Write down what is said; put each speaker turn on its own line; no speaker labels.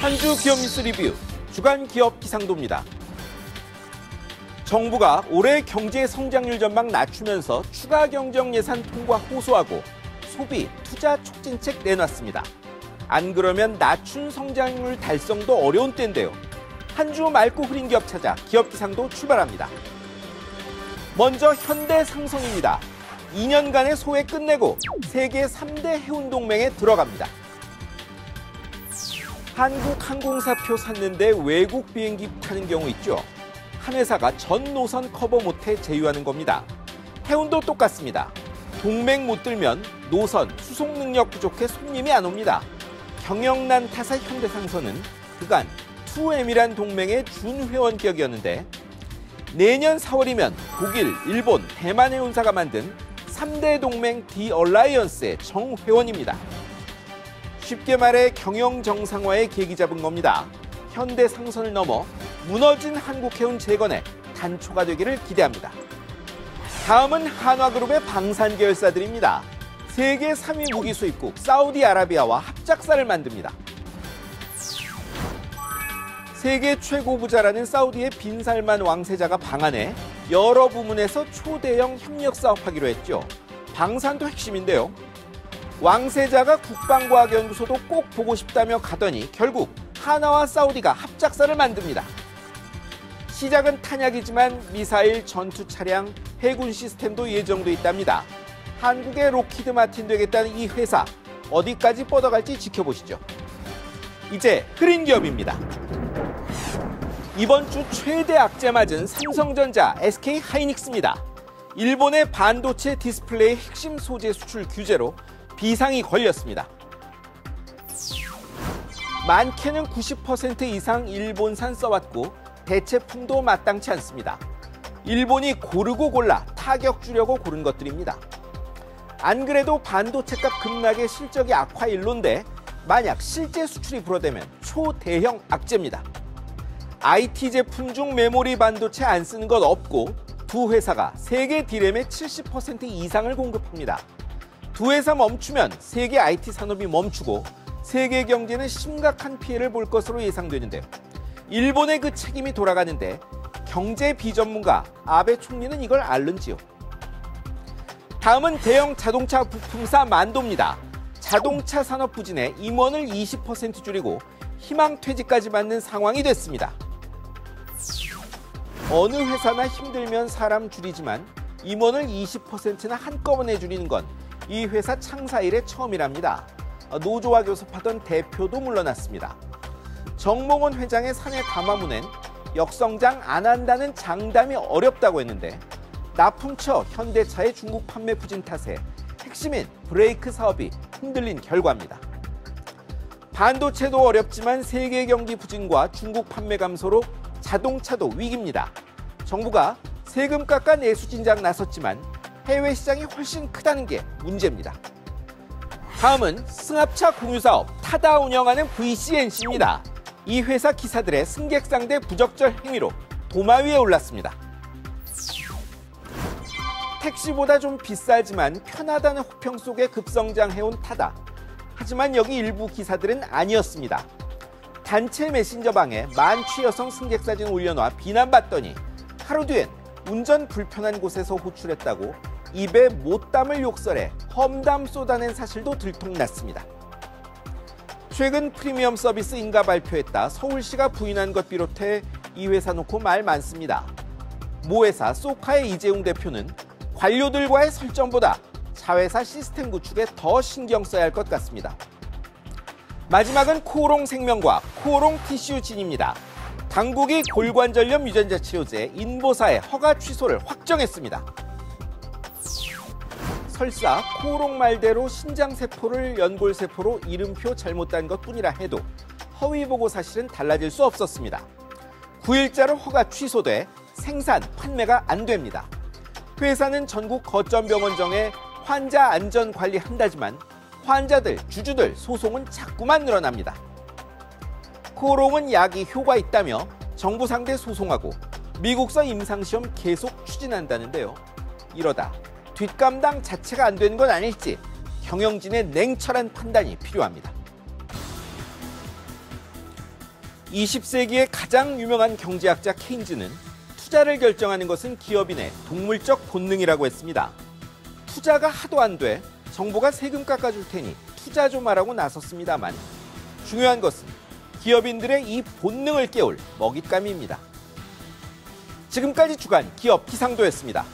한 주 기업 뉴스 리뷰 주간 기업 기상도입니다. 정부가 올해 경제 성장률 전망 낮추면서 추가 경정 예산 통과 호소하고 소비, 투자 촉진책 내놨습니다. 안 그러면 낮춘 성장률 달성도 어려운 때인데요. 한 주 맑고 흐린 기업 찾아 기업 기상도 출발합니다. 먼저 현대상선입니다. 2년간의 소회 끝내고 세계 3대 해운동맹에 들어갑니다. 한국 항공사표 샀는데 외국 비행기 타는 경우 있죠. 한 회사가 전 노선 커버 못해 제휴하는 겁니다. 해운도 똑같습니다. 동맹 못 들면 노선, 수송 능력 부족해 손님이 안 옵니다. 경영난 탓의 현대상선은 그간 2M이란 동맹의 준회원 기업이었는데 내년 4월이면 독일, 일본, 대만 해운사가 만든 3대 동맹 디얼라이언스의 정회원입니다. 쉽게 말해 경영 정상화의 계기 잡은 겁니다. 현대상선을 넘어 무너진 한국해운 재건에 단초가 되기를 기대합니다. 다음은 한화그룹의 방산 계열사들입니다. 세계 3위 무기 수입국 사우디아라비아와 합작사를 만듭니다. 세계 최고 부자라는 사우디의 빈살만 왕세자가 방한해 여러 부문에서 초대형 협력 사업하기로 했죠. 방산도 핵심인데요. 왕세자가 국방과학연구소도 꼭 보고 싶다며 가더니 결국 하나와 사우디가 합작사를 만듭니다. 시작은 탄약이지만 미사일, 전투 차량, 해군 시스템도 예정돼 있답니다. 한국의 로키드 마틴 되겠다는 이 회사, 어디까지 뻗어갈지 지켜보시죠. 이제 흐린 기업입니다. 이번 주 최대 악재 맞은 삼성전자, SK 하이닉스입니다. 일본의 반도체 디스플레이 핵심 소재 수출 규제로 비상이 걸렸습니다. 많게는 90% 이상 일본산 써왔고 대체품도 마땅치 않습니다. 일본이 고르고 골라 타격 주려고 고른 것들입니다. 안 그래도 반도체값 급락의 실적이 악화일로인데 만약 실제 수출이 불어대면 초대형 악재입니다. IT 제품 중 메모리 반도체 안 쓰는 것 없고 두 회사가 세계 디램의 70% 이상을 공급합니다. 두 회사 멈추면 세계 IT 산업이 멈추고 세계 경제는 심각한 피해를 볼 것으로 예상되는데요. 일본의 그 책임이 돌아가는데 경제 비전문가 아베 총리는 이걸 앓는지요. 다음은 대형 자동차 부품사 만도입니다. 자동차 산업 부진에 임원을 20% 줄이고 희망퇴직까지 받는 상황이 됐습니다. 어느 회사나 힘들면 사람 줄이지만 임원을 20%나 한꺼번에 줄이는 건 이 회사 창사 이래 처음이랍니다. 노조와 교섭하던 대표도 물러났습니다. 정몽원 회장의 사내 담화문엔 역성장 안 한다는 장담이 어렵다고 했는데 납품처 현대차의 중국 판매 부진 탓에 핵심인 브레이크 사업이 흔들린 결과입니다. 반도체도 어렵지만 세계 경기 부진과 중국 판매 감소로 자동차도 위기입니다. 정부가 세금 깎아 내수 진작 나섰지만 해외 시장이 훨씬 크다는 게 문제입니다. 다음은 승합차 공유사업 타다 운영하는 VCNC입니다. 이 회사 기사들의 승객상대 부적절 행위로 도마 위에 올랐습니다. 택시보다 좀 비싸지만 편하다는 호평 속에 급성장해온 타다. 하지만 여기 일부 기사들은 아니었습니다. 단체 메신저방에 만취 여성 승객 사진 올려놔 비난받더니 하루 뒤엔 운전 불편한 곳에서 호출했다고 입에 못 담을 욕설에 험담 쏟아낸 사실도 들통났습니다. 최근 프리미엄 서비스 인가 발표했다 서울시가 부인한 것 비롯해 이 회사 놓고 말 많습니다. 모 회사 소카의 이재용 대표는 관료들과의 설정보다 자회사 시스템 구축에 더 신경 써야 할 것 같습니다. 마지막은 코오롱 생명과학, 코오롱 TCU진입니다. 당국이 골관절염 유전자 치료제 인보사의 허가 취소를 확정했습니다. 설사 코오롱 말대로 신장세포를 연골세포로 이름표 잘못 딴 것뿐이라 해도 허위보고 사실은 달라질 수 없었습니다. 9일자로 허가 취소돼 생산, 판매가 안 됩니다. 회사는 전국 거점 병원 정에 환자 안전 관리한다지만 환자들, 주주들 소송은 자꾸만 늘어납니다. 코오롱은 약이 효과 있다며 정부 상대 소송하고 미국서 임상시험 계속 추진한다는데요. 이러다 뒷감당 자체가 안 되는 건 아닐지 경영진의 냉철한 판단이 필요합니다. 20세기의 가장 유명한 경제학자 케인즈는 투자를 결정하는 것은 기업인의 동물적 본능이라고 했습니다. 투자가 하도 안 돼 정부가 세금 깎아줄 테니 투자 좀 하라고 나섰습니다만 중요한 것은 기업인들의 이 본능을 깨울 먹잇감입니다. 지금까지 주간 기업 기상도였습니다.